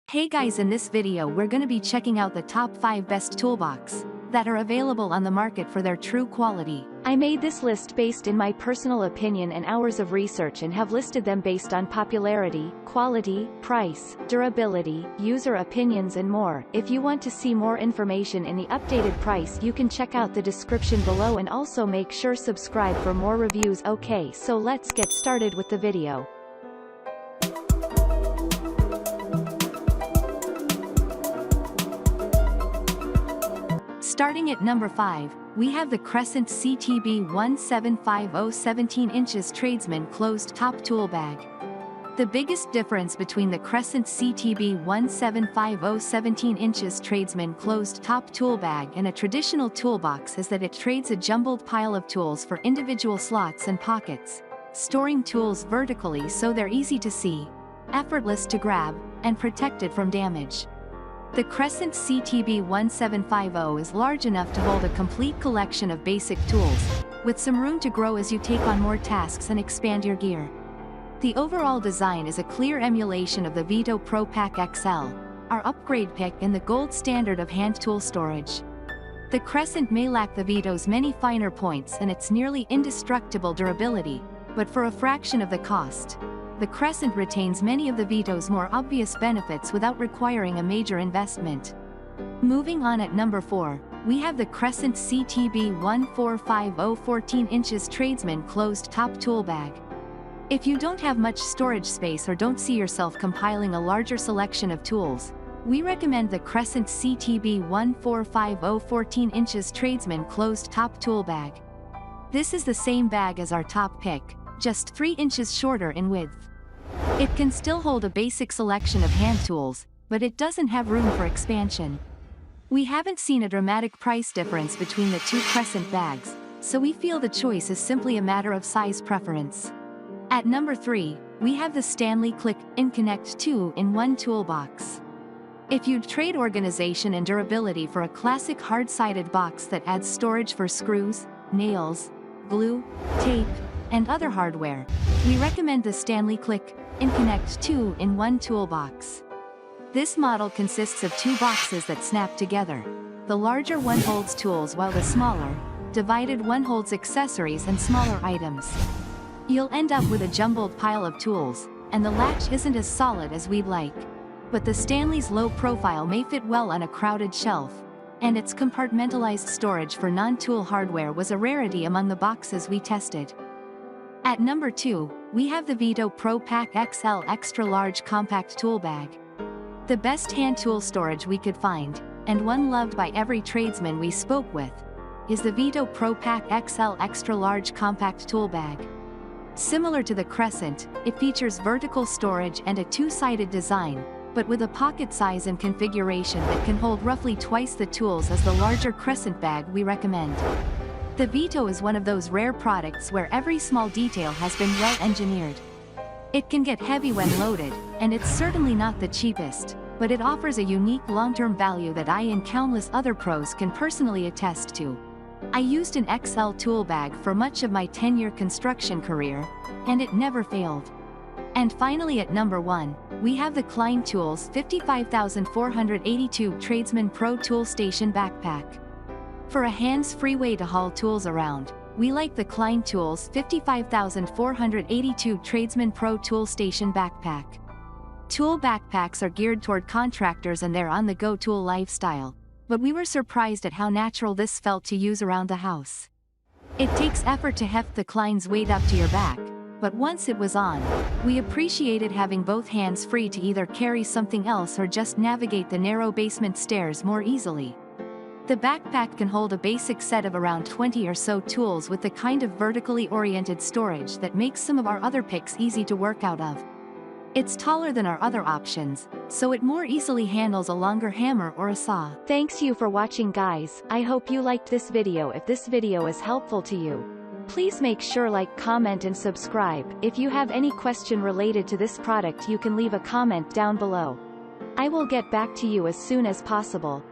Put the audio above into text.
Hey guys, in this video we're gonna be checking out the top 5 best toolbox that are available on the market for their true quality. I made this list based in my personal opinion and hours of research and have listed them based on popularity, quality, price, durability, user opinions and more. If you want to see more information in the updated price, you can check out the description below and also make sure subscribe for more reviews. Okay, so let's get started with the video. Starting at number 5, we have the Crescent CTB 1750 17 inches Tradesman closed top tool bag. The biggest difference between the Crescent CTB 1750 17 inches Tradesman closed top tool bag and a traditional toolbox is that it trades a jumbled pile of tools for individual slots and pockets, storing tools vertically so they're easy to see, effortless to grab, and protected from damage. The Crescent CTB 1750 is large enough to hold a complete collection of basic tools, with some room to grow as you take on more tasks and expand your gear. The overall design is a clear emulation of the Veto Pro Pack XL, our upgrade pick and the gold standard of hand tool storage. The Crescent may lack the Veto's many finer points and its nearly indestructible durability, but for a fraction of the cost, the Crescent retains many of the Veto's more obvious benefits without requiring a major investment. Moving on at number 4, we have the Crescent CTB 1450 14 inches Tradesman closed top tool bag. If you don't have much storage space or don't see yourself compiling a larger selection of tools, we recommend the Crescent CTB 1450 14 inches Tradesman closed top tool bag. This is the same bag as our top pick, just 3 inches shorter in width. It can still hold a basic selection of hand tools, but it doesn't have room for expansion. We haven't seen a dramatic price difference between the two Crescent bags, so we feel the choice is simply a matter of size preference. At number 3, we have the Stanley Klein Connect 2-in-1 toolbox. If you'd trade organization and durability for a classic hard-sided box that adds storage for screws, nails, glue, tape, and other hardware, we recommend the Stanley Klein Connect 2-in-1 toolbox. This model consists of 2 boxes that snap together. The larger one holds tools while the smaller, divided one holds accessories and smaller items. You'll end up with a jumbled pile of tools, and the latch isn't as solid as we'd like. But the Stanley's low profile may fit well on a crowded shelf, and its compartmentalized storage for non-tool hardware was a rarity among the boxes we tested. At number 2, we have the Veto Pro Pack XL Extra Large Compact Tool Bag. The best hand tool storage we could find, and one loved by every tradesman we spoke with, is the Veto Pro Pack XL Extra Large Compact Tool Bag. Similar to the Crescent, it features vertical storage and a 2-sided design, but with a pocket size and configuration that can hold roughly twice the tools as the larger Crescent bag we recommend. The Veto is one of those rare products where every small detail has been well engineered. It can get heavy when loaded, and it's certainly not the cheapest, but it offers a unique long-term value that I and countless other pros can personally attest to. I used an XL tool bag for much of my 10-year construction career, and it never failed. And finally at number 1, we have the Klein Tools 55482 Tradesman Pro Tool Station Backpack. For a hands-free way to haul tools around, we like the Klein Tools 55482 Tradesman Pro Tool Station Backpack. Tool backpacks are geared toward contractors and their on-the-go tool lifestyle, but we were surprised at how natural this felt to use around the house. It takes effort to heft the Klein's weight up to your back, but once it was on, we appreciated having both hands free to either carry something else or just navigate the narrow basement stairs more easily. The backpack can hold a basic set of around 20 or so tools with the kind of vertically oriented storage that makes some of our other picks easy to work out of. It's taller than our other options, so it more easily handles a longer hammer or a saw. Thanks you for watching guys. I hope you liked this video. If this video is helpful to you, please make sure like, comment and subscribe. If you have any question related to this product you can leave a comment down below. I will get back to you as soon as possible.